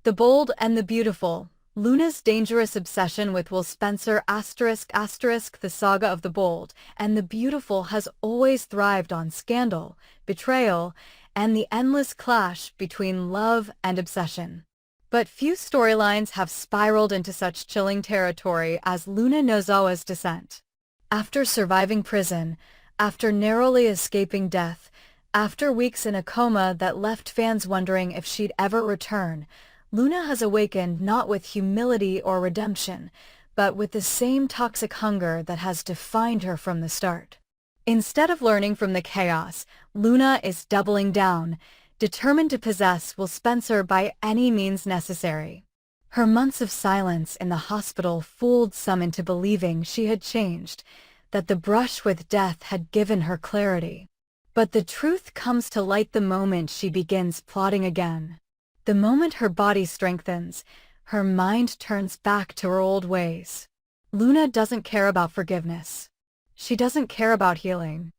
The Bold and the Beautiful. Luna's dangerous obsession with Will Spencer ***, the saga of the bold and the beautiful has always thrived on scandal, betrayal, and the endless clash between love and obsession. But few storylines have spiraled into such chilling territory as Luna Nozawa's descent. After surviving prison, after narrowly escaping death, after weeks in a coma that left fans wondering if she'd ever return, Luna has awakened not with humility or redemption, but with the same toxic hunger that has defined her from the start. Instead of learning from the chaos, Luna is doubling down, determined to possess Will Spencer by any means necessary. Her months of silence in the hospital fooled some into believing she had changed, that the brush with death had given her clarity. But the truth comes to light the moment she begins plotting again. The moment her body strengthens, her mind turns back to her old ways. Luna doesn't care about forgiveness. She doesn't care about healing.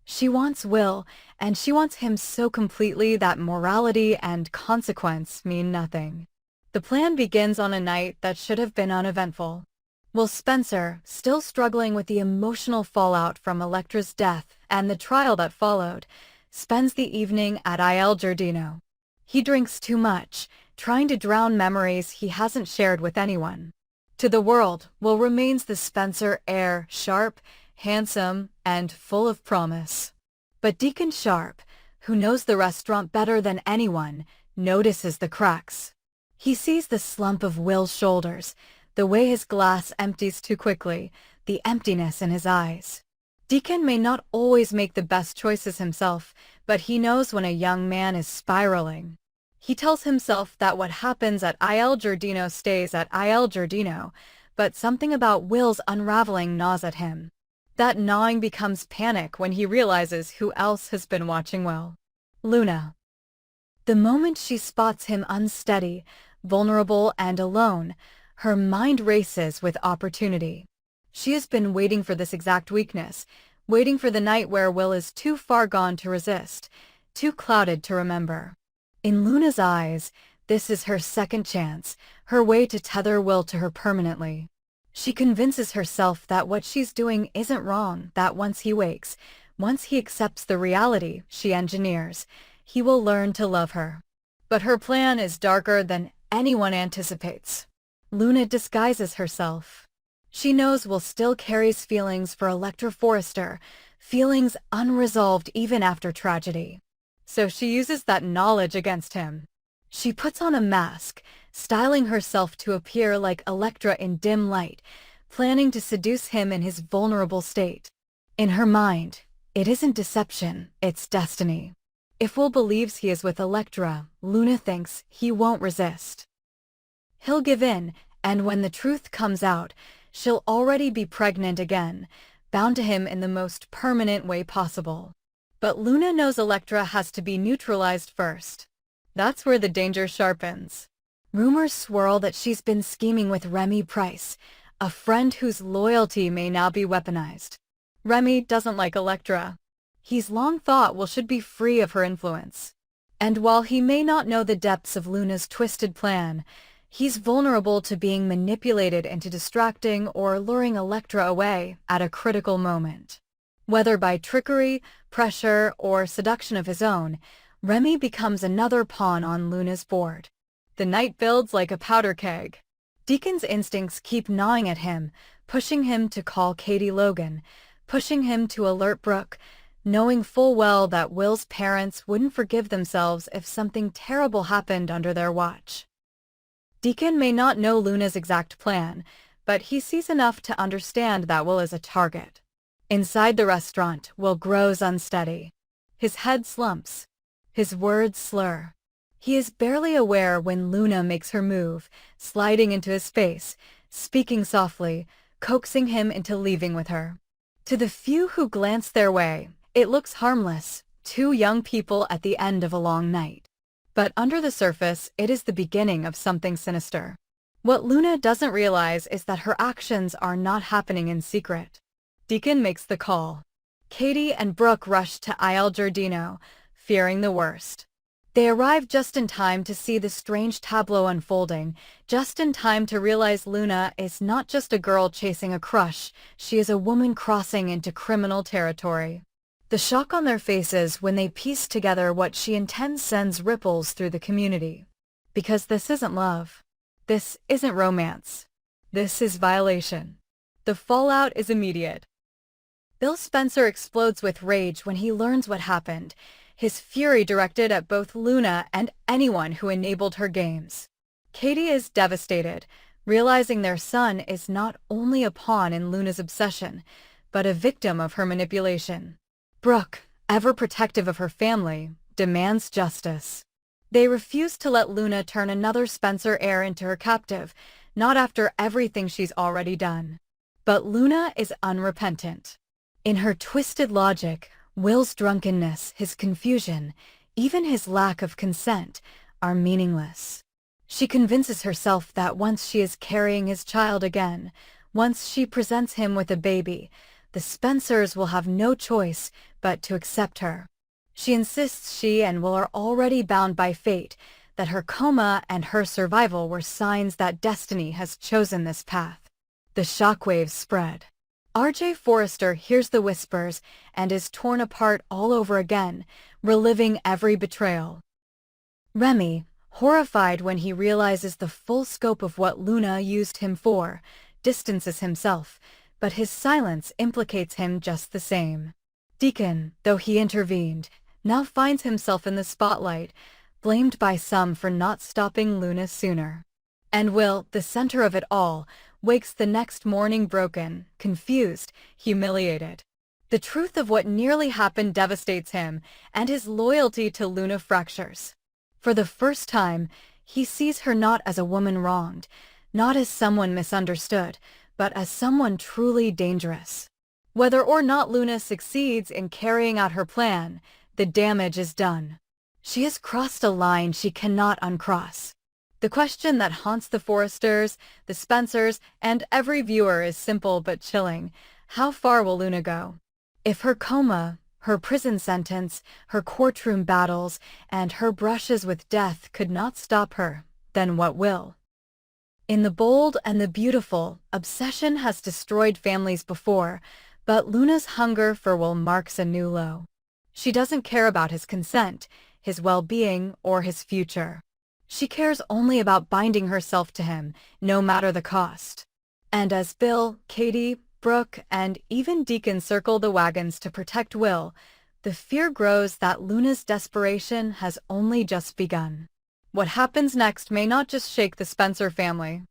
She wants Will, and she wants him so completely that morality and consequence mean nothing. The plan begins on a night that should have been uneventful. Will Spencer, still struggling with the emotional fallout from Electra's death and the trial that followed, spends the evening at Il Giardino. He drinks too much, trying to drown memories he hasn't shared with anyone. To the world, Will remains the Spencer heir, sharp, handsome, and full of promise. But Deacon Sharp, who knows the restaurant better than anyone, notices the cracks. He sees the slump of Will's shoulders, the way his glass empties too quickly, the emptiness in his eyes. Deacon may not always make the best choices himself, but he knows when a young man is spiraling. He tells himself that what happens at Il Giardino stays at Il Giardino, but something about Will's unraveling gnaws at him. That gnawing becomes panic when he realizes who else has been watching Will. Luna. The moment she spots him unsteady, vulnerable, and alone, her mind races with opportunity. She has been waiting for this exact weakness, waiting for the night where Will is too far gone to resist, too clouded to remember. In Luna's eyes, this is her second chance, her way to tether Will to her permanently. She convinces herself that what she's doing isn't wrong, that once he wakes, once he accepts the reality she engineers, he will learn to love her. But her plan is darker than anyone anticipates. Luna disguises herself. She knows Will still carries feelings for Electra Forrester, feelings unresolved even after tragedy. So she uses that knowledge against him. She puts on a mask, styling herself to appear like Electra in dim light, planning to seduce him in his vulnerable state. In her mind, it isn't deception, it's destiny. If Will believes he is with Electra, Luna thinks he won't resist. He'll give in, and when the truth comes out, she'll already be pregnant again, bound to him in the most permanent way possible. But Luna knows Electra has to be neutralized first. That's where the danger sharpens. Rumors swirl that she's been scheming with Remy Price, a friend whose loyalty may now be weaponized. Remy doesn't like Electra. He's long thought Will should be free of her influence. And while he may not know the depths of Luna's twisted plan, he's vulnerable to being manipulated into distracting or luring Electra away at a critical moment. Whether by trickery, pressure, or seduction of his own, Remy becomes another pawn on Luna's board. The night builds like a powder keg. Deacon's instincts keep gnawing at him, pushing him to call Katie Logan, pushing him to alert Brooke, knowing full well that Will's parents wouldn't forgive themselves if something terrible happened under their watch. Deacon may not know Luna's exact plan, but he sees enough to understand that Will is a target. Inside the restaurant, Will grows unsteady. His head slumps. His words slur. He is barely aware when Luna makes her move, sliding into his space, speaking softly, coaxing him into leaving with her. To the few who glance their way, it looks harmless, two young people at the end of a long night. But under the surface, it is the beginning of something sinister. What Luna doesn't realize is that her actions are not happening in secret. Deacon makes the call. Katie and Brooke rush to Il Giardino, fearing the worst. They arrive just in time to see the strange tableau unfolding, just in time to realize Luna is not just a girl chasing a crush, she is a woman crossing into criminal territory. The shock on their faces when they piece together what she intends sends ripples through the community. Because this isn't love. This isn't romance. This is violation. The fallout is immediate. Bill Spencer explodes with rage when he learns what happened, his fury directed at both Luna and anyone who enabled her games. Katie is devastated, realizing their son is not only a pawn in Luna's obsession, but a victim of her manipulation. Brooke, ever protective of her family, demands justice. They refuse to let Luna turn another Spencer heir into her captive, not after everything she's already done. But Luna is unrepentant. In her twisted logic, Will's drunkenness, his confusion, even his lack of consent, are meaningless. She convinces herself that once she is carrying his child again, once she presents him with a baby, the Spencers will have no choice but to accept her. She insists she and Will are already bound by fate, that her coma and her survival were signs that destiny has chosen this path. The shockwaves spread. R.J. Forrester hears the whispers and is torn apart all over again, reliving every betrayal. Remy, horrified when he realizes the full scope of what Luna used him for, distances himself, but his silence implicates him just the same. Deacon, though he intervened, now finds himself in the spotlight, blamed by some for not stopping Luna sooner. And Will, the center of it all, wakes the next morning broken, confused, humiliated. The truth of what nearly happened devastates him, and his loyalty to Luna fractures. For the first time, he sees her not as a woman wronged, not as someone misunderstood, but as someone truly dangerous. Whether or not Luna succeeds in carrying out her plan, the damage is done. She has crossed a line she cannot uncross. The question that haunts the Forresters, the Spencers, and every viewer is simple but chilling. How far will Luna go? If her coma, her prison sentence, her courtroom battles, and her brushes with death could not stop her, then what will? In The Bold and the Beautiful, obsession has destroyed families before, but Luna's hunger for Will marks a new low. She doesn't care about his consent, his well-being, or his future. She cares only about binding herself to him, no matter the cost. And as Bill, Katie, Brooke, and even Deacon circle the wagons to protect Will, the fear grows that Luna's desperation has only just begun. What happens next may not just shake the Spencer family.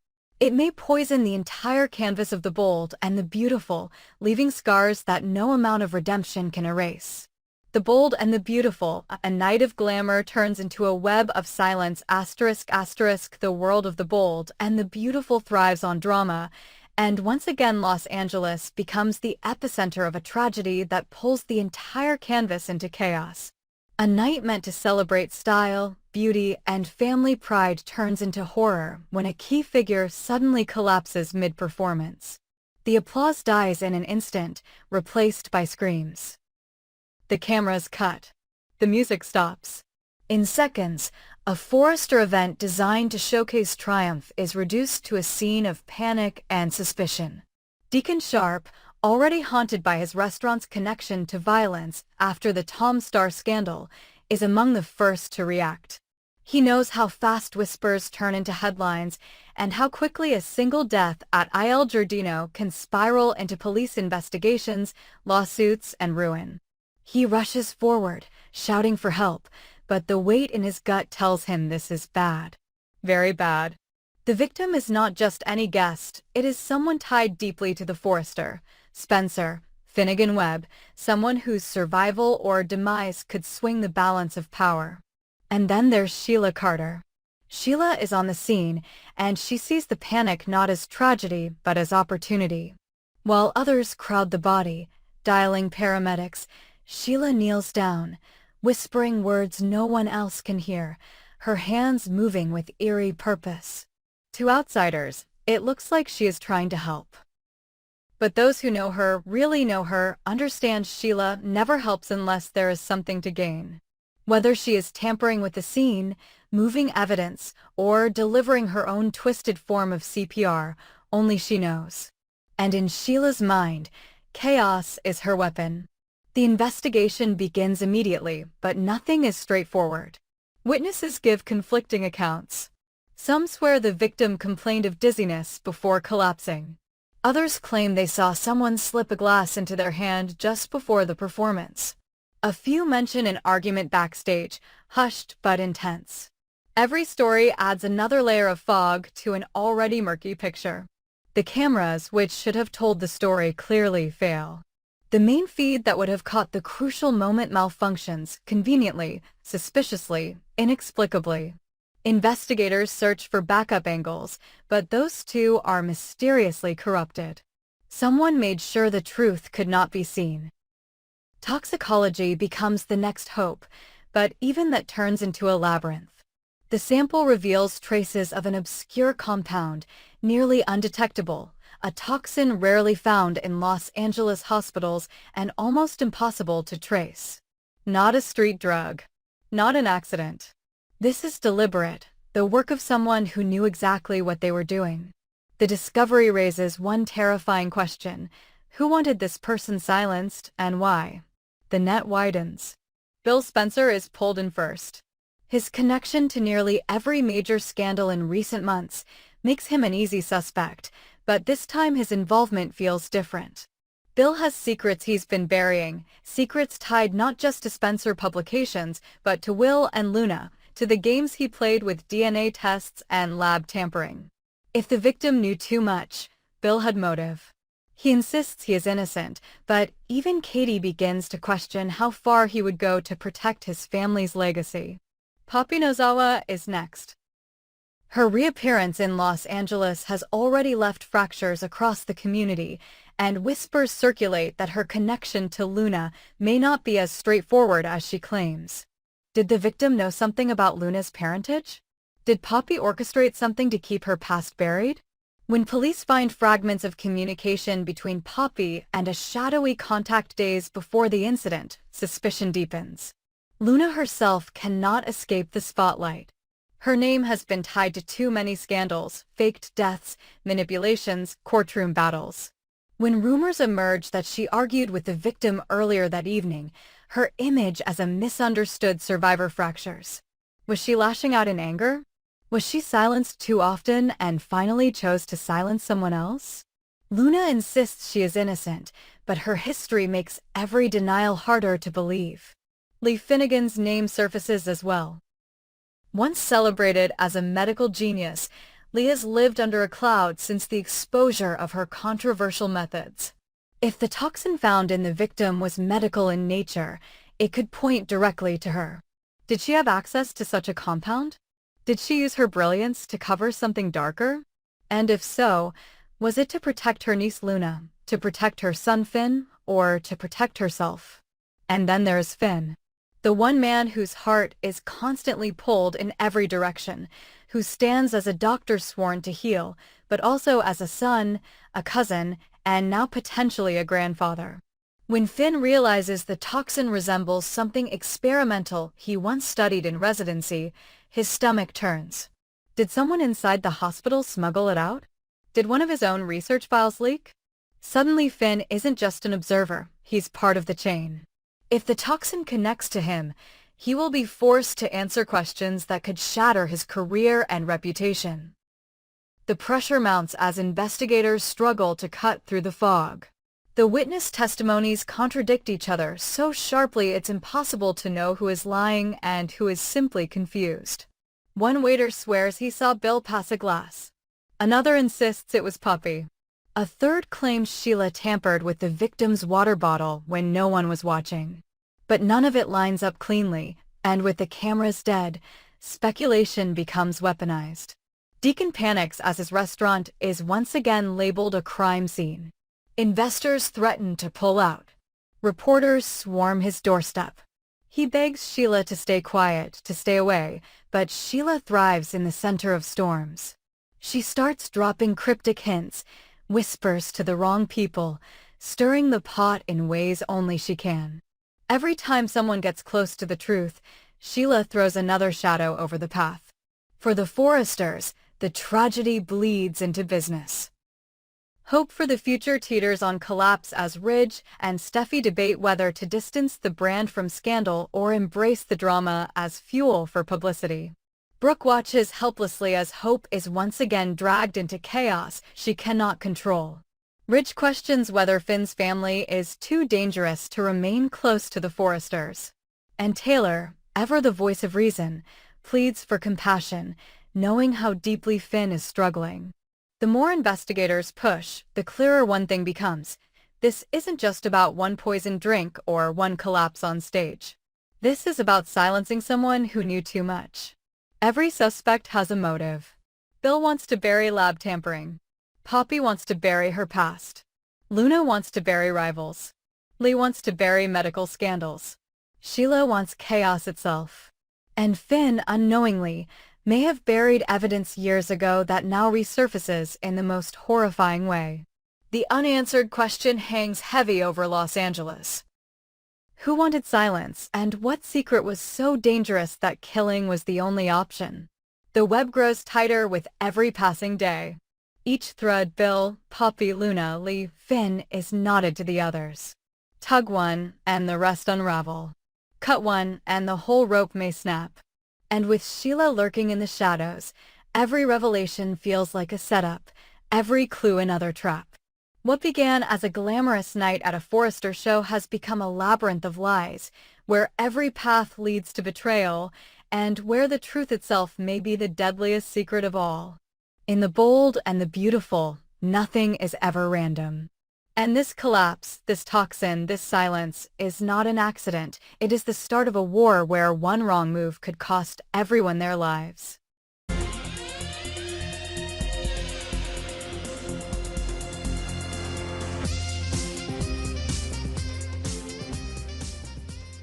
It may poison the entire canvas of The Bold and the Beautiful, leaving scars that no amount of redemption can erase. The Bold and the Beautiful, a night of glamour turns into a web of silence ***. The world of The Bold and the Beautiful thrives on drama, and once again Los Angeles becomes the epicenter of a tragedy that pulls the entire canvas into chaos. A night meant to celebrate style, beauty, and family pride turns into horror when a key figure suddenly collapses mid-performance. The applause dies in an instant, replaced by screams. The cameras cut. The music stops. In seconds, a Forrester event designed to showcase triumph is reduced to a scene of panic and suspicion. Deacon Sharp, already haunted by his restaurant's connection to violence after the Tom Star scandal, is among the first to react. He knows how fast whispers turn into headlines and how quickly a single death at Il Giardino can spiral into police investigations, lawsuits, and ruin. He rushes forward, shouting for help, but the weight in his gut tells him this is bad. Very bad. The victim is not just any guest, it is someone tied deeply to the Forrester, Spencer, Finnegan Webb, someone whose survival or demise could swing the balance of power. And then there's Sheila Carter. Sheila is on the scene, and she sees the panic not as tragedy but as opportunity. While others crowd the body, dialing paramedics, Sheila kneels down, whispering words no one else can hear, her hands moving with eerie purpose. To outsiders, it looks like she is trying to help. But those who know her, really know her, understand Sheila never helps unless there is something to gain. Whether she is tampering with the scene, moving evidence, or delivering her own twisted form of CPR, only she knows. And in Sheila's mind, chaos is her weapon. The investigation begins immediately, but nothing is straightforward. Witnesses give conflicting accounts. Some swear the victim complained of dizziness before collapsing. Others claim they saw someone slip a glass into their hand just before the performance. A few mention an argument backstage, hushed but intense. Every story adds another layer of fog to an already murky picture. The cameras, which should have told the story, clearly fail. The main feed that would have caught the crucial moment malfunctions conveniently, suspiciously, inexplicably. Investigators search for backup angles, but those too are mysteriously corrupted. Someone made sure the truth could not be seen. Toxicology becomes the next hope, but even that turns into a labyrinth. The sample reveals traces of an obscure compound, nearly undetectable, a toxin rarely found in Los Angeles hospitals and almost impossible to trace. Not a street drug. Not an accident. This is deliberate, the work of someone who knew exactly what they were doing. The discovery raises one terrifying question: who wanted this person silenced, and why? The net widens. Bill Spencer is pulled in first. His connection to nearly every major scandal in recent months makes him an easy suspect, but this time his involvement feels different. Bill has secrets he's been burying, secrets tied not just to Spencer publications, but to Will and Luna, to the games he played with DNA tests and lab tampering. If the victim knew too much, Bill had motive. He insists he is innocent, but even Katie begins to question how far he would go to protect his family's legacy. Poppy Nozawa is next. Her reappearance in Los Angeles has already left fractures across the community, and whispers circulate that her connection to Luna may not be as straightforward as she claims. Did the victim know something about Luna's parentage? Did Poppy orchestrate something to keep her past buried? When police find fragments of communication between Poppy and a shadowy contact days before the incident, suspicion deepens. Luna herself cannot escape the spotlight. Her name has been tied to too many scandals, faked deaths, manipulations, courtroom battles. When rumors emerge that she argued with the victim earlier that evening, her image as a misunderstood survivor fractures. Was she lashing out in anger? Was she silenced too often and finally chose to silence someone else? Luna insists she is innocent, but her history makes every denial harder to believe. Lee Finnegan's name surfaces as well. Once celebrated as a medical genius, Lee has lived under a cloud since the exposure of her controversial methods. If the toxin found in the victim was medical in nature, it could point directly to her. Did she have access to such a compound? Did she use her brilliance to cover something darker? And if so, was it to protect her niece Luna, to protect her son Finn, or to protect herself? And then there's Finn. The one man whose heart is constantly pulled in every direction, who stands as a doctor sworn to heal, but also as a son, a cousin, and now potentially a grandfather. When Finn realizes the toxin resembles something experimental he once studied in residency, his stomach turns. Did someone inside the hospital smuggle it out? Did one of his own research files leak? Suddenly Finn isn't just an observer, he's part of the chain. If the toxin connects to him, he will be forced to answer questions that could shatter his career and reputation. The pressure mounts as investigators struggle to cut through the fog. The witness testimonies contradict each other so sharply it's impossible to know who is lying and who is simply confused. One waiter swears he saw Bill pass a glass. Another insists it was Poppy. A third claims Sheila tampered with the victim's water bottle when no one was watching. But none of it lines up cleanly, and with the cameras dead, speculation becomes weaponized. Deacon panics as his restaurant is once again labeled a crime scene. Investors threaten to pull out. Reporters swarm his doorstep. He begs Sheila to stay quiet, to stay away, but Sheila thrives in the center of storms. She starts dropping cryptic hints, whispers to the wrong people, stirring the pot in ways only she can. Every time someone gets close to the truth, Sheila throws another shadow over the path. For the Forresters, the tragedy bleeds into business. Hope for the future teeters on collapse as Ridge and Steffi debate whether to distance the brand from scandal or embrace the drama as fuel for publicity. Brooke watches helplessly as Hope is once again dragged into chaos she cannot control. Ridge questions whether Finn's family is too dangerous to remain close to the Forresters. And Taylor, ever the voice of reason, pleads for compassion, knowing how deeply Finn is struggling. The more investigators push, the clearer one thing becomes. This isn't just about one poisoned drink or one collapse on stage. This is about silencing someone who knew too much. Every suspect has a motive. Bill wants to bury lab tampering. Poppy wants to bury her past. Luna wants to bury rivals. Lee wants to bury medical scandals. Sheila wants chaos itself. And Finn, unknowingly, may have buried evidence years ago that now resurfaces in the most horrifying way. The unanswered question hangs heavy over Los Angeles. Who wanted silence, and what secret was so dangerous that killing was the only option? The web grows tighter with every passing day. Each thread Bill, Poppy, Luna, Lee, Finn is knotted to the others. Tug one, and the rest unravel. Cut one, and the whole rope may snap. And with Sheila lurking in the shadows, every revelation feels like a setup, every clue another trap. What began as a glamorous night at a Forrester show has become a labyrinth of lies, where every path leads to betrayal, and where the truth itself may be the deadliest secret of all. In the bold and the beautiful, nothing is ever random. And this collapse, this toxin, this silence, is not an accident. It is the start of a war where one wrong move could cost everyone their lives.